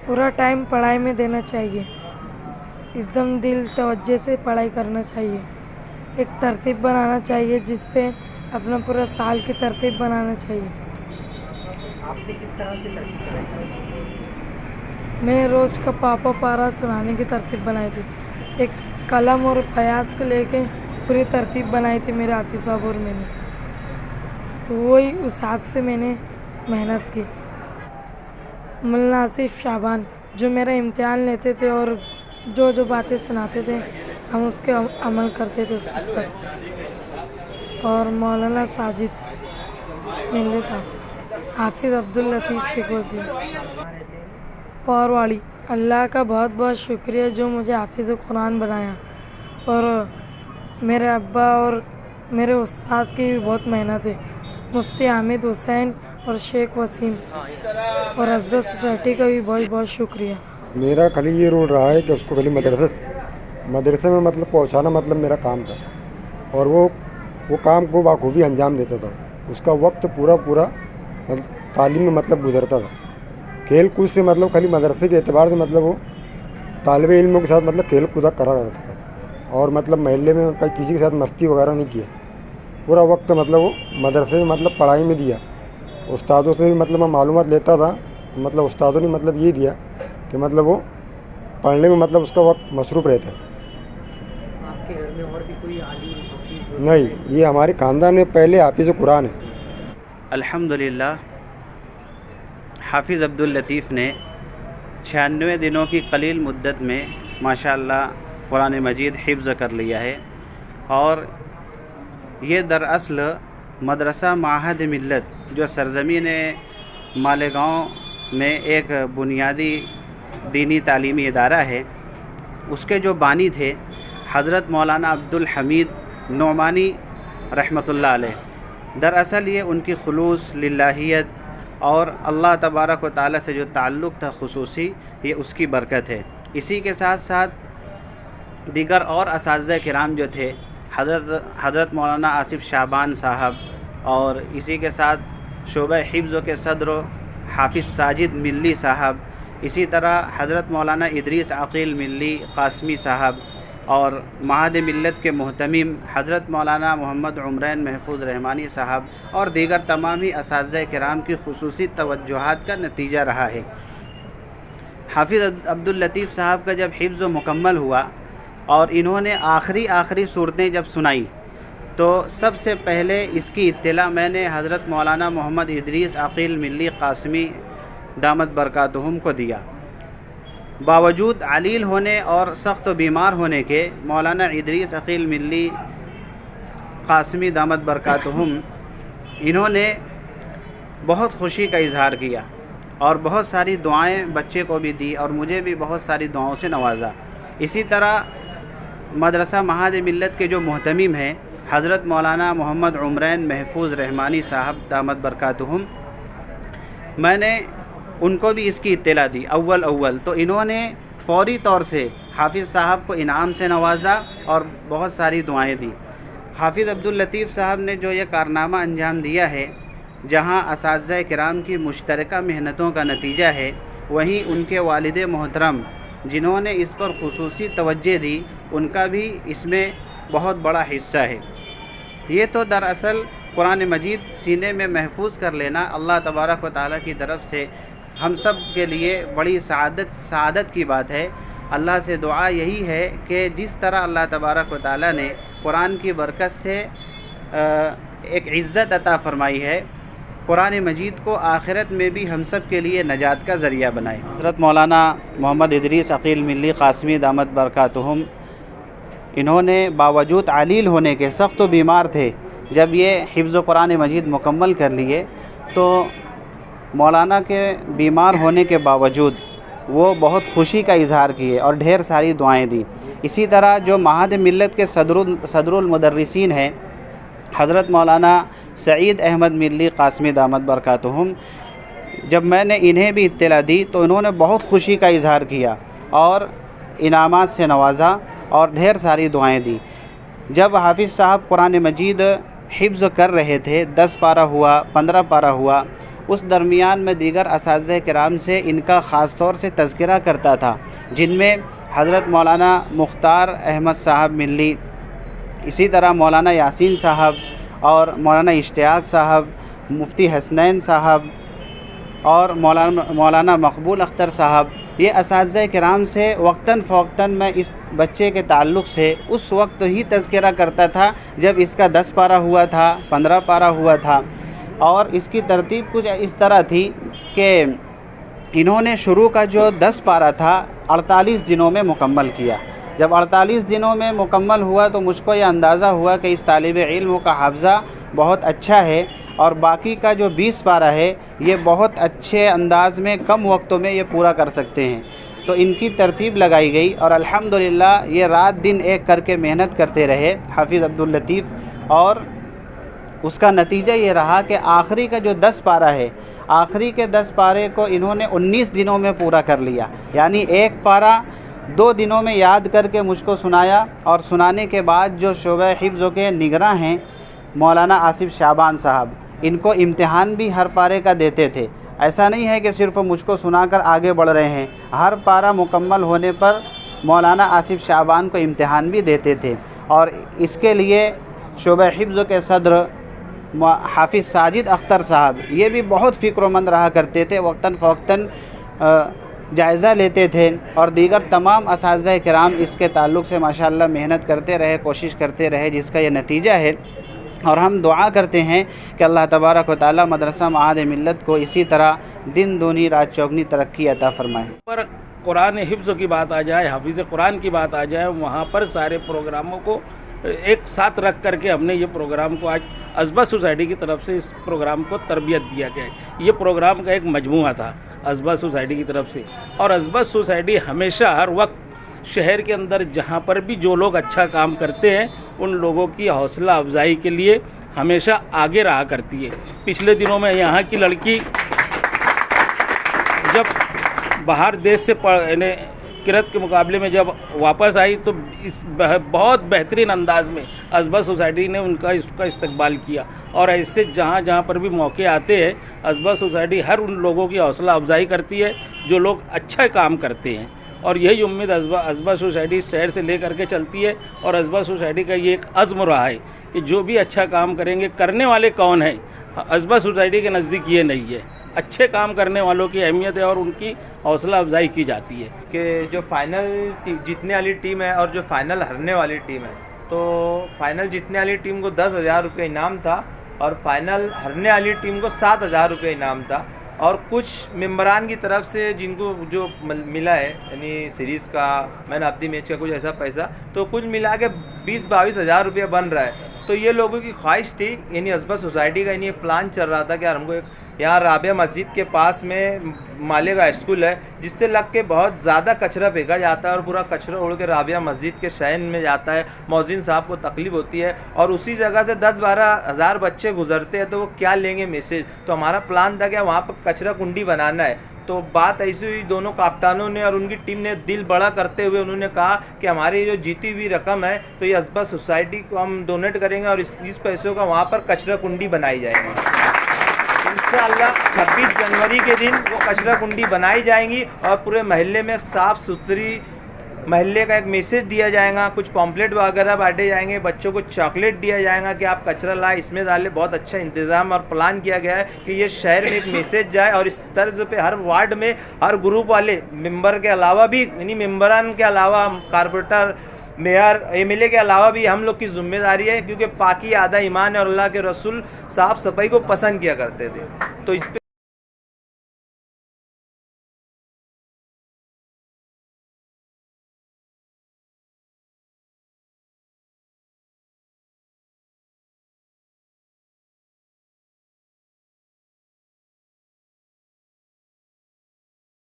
पूरा टाइम पढ़ाई में देना चाहिए, एकदम दिल तवज्जो से पढ़ाई करना चाहिए, एक तरतीब बनाना चाहिए जिस पे अपना पूरा साल की तरतीब बनाना चाहिए। आपने किस तरह से तरतीब बनाई? मैंने रोज़ का पापा पारा सुनाने की तरतीब बनाई थी, एक कलम और प्रयास पे लेके पूरी तरतीब बनाई थी मेरे हाफिज़ साहब और मैंने, तो वही उस हिसाब से मैंने मेहनत की। मौलाना आसिफ शाबान जो मेरा इम्तिहान लेते थे और जो जो बातें सुनाते थे हम उसके अमल करते थे उसके ऊपर। और मौलाना साजिद मिल्ले साहब, हाफिज़ अब्दुल लतीफ़ शिकोसी पौरवाड़ी। अल्लाह का बहुत बहुत शुक्रिया जो मुझे हाफिज़ कुरान बनाया, और मेरे अब्बा और मेरे उस्ताद की भी बहुत मेहनत है, मुफ्ती हामिद हुसैन और शेख वसीम और हस्बत सोसाइटी का भी बहुत बहुत शुक्रिया। मेरा खाली ये रोल रहा है कि उसको खाली मदरसे में मतलब पहुंचाना मतलब मेरा काम था, और वो काम को बाखूबी अंजाम देता था। उसका वक्त पूरा मतलब तालीम में मतलब गुजरता था। खेल कूद से मतलब खाली मदरसे के एतबार से मतलब वो तालिब इल्मों के साथ मतलब खेल कूदा करा करता था, और मतलब महल्ले में किसी के साथ मस्ती वगैरह नहीं किया। पूरा वक्त मतलब वो मदरसे में मतलब पढ़ाई में दिया। उस्तादों से भी मतलब मैं मालूमात लेता था, मतलब उस्तादों ने मतलब ये दिया कि मतलब वो पढ़ने में मतलब उसका वक्त मसरूफ़ रहता है। आपके घर में और भी कोई आलिम हाफिज़? नहीं, ये हमारे ख़ानदान में पहले हाफिज़ कुरान है। अल्हम्दुलिल्लाह, हाफिज़ अब्दुल लतीफ़ ने 96 दिनों की कलील मुद्दत में माशाअल्लाह कुरान मजीद हिफ्ज़ कर लिया है। और ये दरअसल मदरसा माहद मिल्लत जो सरज़मीन मालेगांव में एक बुनियादी दीनी तालीमी इदारा है, उसके जो बानी थे हज़रत मौलाना अब्दुल हमीद नोमानी रहमतुल्लाह अलैह। दरअसल ये उनकी खुलूस लिल्लाहियत और अल्लाह तबारक व तआला से जो ताल्लुक़ था खुसूसी, ये उसकी बरकत है। इसी के साथ साथ दीगर और असातिज़ा किराम जो थे, हज़रत मौलाना आसिफ शाबान साहब, और इसी के साथ शोबा हिफ्ज़ के सदर हाफिज़ साजिद मिल्ली साहब, इसी तरह हज़रत मौलाना इदरीस अकील मिल्ली कासमी साहब, और माहद मिल्लत के मुहतमिम हज़रत मौलाना मोहम्मद उमरैन महफूज रहमानी साहब, और दीगर तमाम ही असातिज़ा किराम की खुसूसी तवज्जुहात का नतीजा रहा है। हाफिज़ अब्दुल लतीफ़ साहब का जब हिफ्ज़ मुकम्मल हुआ और इन्होंने आखिरी सूरतें जब सुनाई, तो सबसे पहले इसकी इत्तला मैंने हज़रत मौलाना मोहम्मद इदरीस अकील मिल्ली कासमी दामत बरकातुहुम को दिया। बावजूद अलील होने और सख्त बीमार होने के मौलाना इदरीस अकील मिल्ली कासमी दामत बरकातुहुम इन्होंने बहुत खुशी का इजहार किया और बहुत सारी दुआएं बच्चे को भी दी और मुझे भी बहुत सारी दुआओं से नवाजा। इसी तरह मदरसा माहद मिल्लत के जो मुहतमिम हैं हज़रत मौलाना मोहम्मद उमरैन महफूज रहमानी साहब दामत बरकातुहुम, मैंने उनको भी इसकी इत्तला दी अव्वल तो इन्होंने फ़ौरी तौर से हाफिज़ साहब को इनाम से नवाजा और बहुत सारी दुआएं दी। हाफिज़ अब्दुल लतीफ़ साहब ने जो ये कारनामा अंजाम दिया है, जहां असातिज़ा किराम की मुश्तरका मेहनतों का नतीजा है, वहीं उनके वालिद मोहतरम जिन्होंने इस पर खुसूसी तवज्जो दी, उनका भी इसमें बहुत बड़ा हिस्सा है। ये तो दरअसल कुरान मजीद सीने में महफूज कर लेना अल्लाह तबारक व तआला की तरफ से हम सब के लिए बड़ी सआदत की बात है। अल्लाह से दुआ यही है कि जिस तरह अल्लाह तबारक व तआला ने कुरान की बरकत से एक इज़्ज़त अता फ़रमाई है, कुरान मजीद को आखिरत में भी हम सब के लिए नजात का ज़रिया बनाए। हज़रत मौलाना मोहम्मद इदरीस अकील मिल्ली कासमी दामत बरकातुहुम, इन्होंने बावजूद अलील होने के, सख्त व बीमार थे, जब ये हिफ्ज़ कुरान मजीद मुकम्मल कर लिए तो मौलाना के बीमार होने के बावजूद वो बहुत खुशी का इजहार किए और ढेर सारी दुआएं दी। इसी तरह जो माहद मिल्लत के सदरुल मुदर्रिसीन हैं हज़रत मौलाना सईद अहमद मिल्ली कासमी दामत बरकातुहुम, जब मैंने इन्हें भी इत्तला दी तो इन्होंने बहुत खुशी का इजहार किया और इनामात से नवाजा और ढेर सारी दुआएं दी। जब हाफिज़ साहब कुरान मजीद हिफ्ज़ कर रहे थे, 10 पारा हुआ, 15 पारा हुआ, اس درمیان میں دیگر اساتذہ کرام سے ان کا خاص طور سے تذکرہ کرتا تھا، جن میں حضرت مولانا مختار احمد صاحب ملی، اسی طرح مولانا یاسین صاحب اور مولانا اشتیاق صاحب، مفتی حسنین صاحب اور مولانا مقبول اختر صاحب۔ یہ اساتذہ کرام سے وقتاً فوقتاً میں اس بچے کے تعلق سے اس وقت ہی تذکرہ کرتا تھا جب اس کا 10 پارہ ہوا تھا، 15 پارہ ہوا تھا، اور اس کی ترتیب کچھ اس طرح تھی کہ انہوں نے شروع کا جو 10 پارہ تھا 48 دنوں میں مکمل کیا۔ جب 48 دنوں میں مکمل ہوا تو مجھ کو یہ اندازہ ہوا کہ اس طالب علم کا حافظہ بہت اچھا ہے، اور باقی کا جو 20 پارہ ہے یہ بہت اچھے انداز میں کم وقتوں میں یہ پورا کر سکتے ہیں۔ تو ان کی ترتیب لگائی گئی اور الحمدللہ یہ رات دن ایک کر کے محنت کرتے رہے حافظ عبداللطیف، اور اس کا نتیجہ یہ رہا کہ آخری کا جو 10 پارہ ہے، آخری کے 10 پارے کو انہوں نے 19 دنوں میں پورا کر لیا، یعنی ایک پارہ 2 دنوں میں یاد کر کے مجھ کو سنایا، اور سنانے کے بعد جو شعبہ حفظ کے نگراں ہیں مولانا آصف شعبان صاحب، ان کو امتحان بھی ہر پارے کا دیتے تھے۔ ایسا نہیں ہے کہ صرف مجھ کو سنا کر آگے بڑھ رہے ہیں، ہر پارہ مکمل ہونے پر مولانا آصف شعبان کو امتحان بھی دیتے تھے، اور اس کے لیے شعبہ حفظ کے صدر حافظ ساجد اختر صاحب یہ بھی بہت فکر مند رہا کرتے تھے، وقتاً فوقتاً جائزہ لیتے تھے، اور دیگر تمام اساتذہ کرام اس کے تعلق سے ماشاءاللہ محنت کرتے رہے، کوشش کرتے رہے، جس کا یہ نتیجہ ہے۔ اور ہم دعا کرتے ہیں کہ اللہ تبارک و تعالی مدرسہ معاد ملت کو اسی طرح دن دونی رات چوگنی ترقی عطا فرمائے۔ پر قرآن حفظ کی بات آ جائے، حافظ قرآن کی بات آ جائے، وہاں پر سارے پروگراموں کو ایک ساتھ رکھ کر کے ہم نے یہ پروگرام کو آج ازبا سوسائٹی کی طرف سے اس پروگرام کو تربیت دیا گیا ہے۔ یہ پروگرام کا ایک مجموعہ تھا ازبا سوسائٹی کی طرف سے، اور ازبا سوسائٹی ہمیشہ ہر وقت شہر کے اندر جہاں پر بھی جو لوگ اچھا کام کرتے ہیں ان لوگوں کی حوصلہ افزائی کے لیے ہمیشہ آگے رہا کرتی ہے۔ پچھلے دنوں میں یہاں کی لڑکی جب باہر دیش سے کرت کے مقابلے میں جب واپس آئی تو اس بہت بہترین انداز میں ازبا سوسائٹی نے اس کا استقبال کیا، اور ایسے جہاں جہاں پر بھی موقع آتے ہیں ازبا سوسائٹی ہر ان لوگوں کی حوصلہ افزائی کرتی ہے جو لوگ اچھا کام کرتے ہیں، اور یہی امید ازبا سوسائٹی شہر سے لے کر کے چلتی ہے، اور ازبا سوسائٹی کا یہ ایک عزم رہا ہے کہ جو بھی اچھا کام کریں گے، کرنے والے کون ہیں ازبا سوسائٹی کے نزدیک یہ نہیں ہے، اچھے کام کرنے والوں کی اہمیت ہے اور ان کی حوصلہ افزائی کی جاتی ہے۔ کہ جو فائنل جیتنے والی ٹیم ہے اور جو فائنل ہارنے والی ٹیم ہے، تو فائنل جیتنے والی ٹیم کو 10,000 روپے انعام تھا، اور فائنل ہارنے والی ٹیم کو 7,000 روپے انعام تھا، اور کچھ ممبران کی طرف سے جن کو جو ملا ہے، یعنی سیریز کا مین آف دی میچ کا کچھ ایسا پیسہ، تو کچھ ملا کے 20-22 ہزار روپیہ بن رہا ہے۔ تو یہ لوگوں کی خواہش تھی، یعنی ازبا سوسائٹی کا ایک پلان چل رہا تھا کہ ہم کو ایک یہاں رابعہ مسجد کے پاس میں مالے کا اسکول ہے، جس سے لگ کے بہت زیادہ کچرا پھینکا جاتا ہے، اور پورا کچرا اڑ کے رابعہ مسجد کے شہن میں جاتا ہے، مؤذن صاحب کو تکلیف ہوتی ہے، اور اسی جگہ سے 10-12 ہزار بچے گزرتے ہیں، تو وہ کیا لیں گے میسیج۔ تو ہمارا پلان تھا کہ وہاں پر کچرا کنڈی بنانا ہے۔ تو بات ایسی ہوئی، دونوں کپتانوں نے اور ان کی ٹیم نے دل بڑا کرتے ہوئے انہوں نے کہا کہ ہماری جو جیتی ہوئی رقم ہے تو یہ ازبا سوسائٹی کو ہم ڈونیٹ کریں گے، اور اس پیسوں کا وہاں پر کچرا کنڈی بنائی جائے گی۔ انشاءاللہ 26 جنوری کے دن وہ کچرا کنڈی بنائی جائیں گی، اور پورے محلے میں صاف ستھری محلے کا ایک میسیج دیا جائے گا، کچھ پمپلیٹ وغیرہ بانٹے جائیں گے، بچوں کو چاکلیٹ دیا جائے گا کہ آپ کچرا لائیں، اس میں ڈالیں۔ بہت اچھا انتظام اور پلان کیا گیا ہے کہ یہ شہر میں ایک میسیج جائے، اور اس طرز پہ ہر وارڈ میں ہر گروپ والے ممبر کے علاوہ بھی، یعنی ممبران کے علاوہ corporator, mayor, M L A کے علاوہ بھی ہم لوگ کی ذمہ داری ہے، کیونکہ پاکی آدھا ایمان ہے، اور اللہ کے رسول صاف صفائی کو پسند کیا کرتے تھے۔ تو اس پہ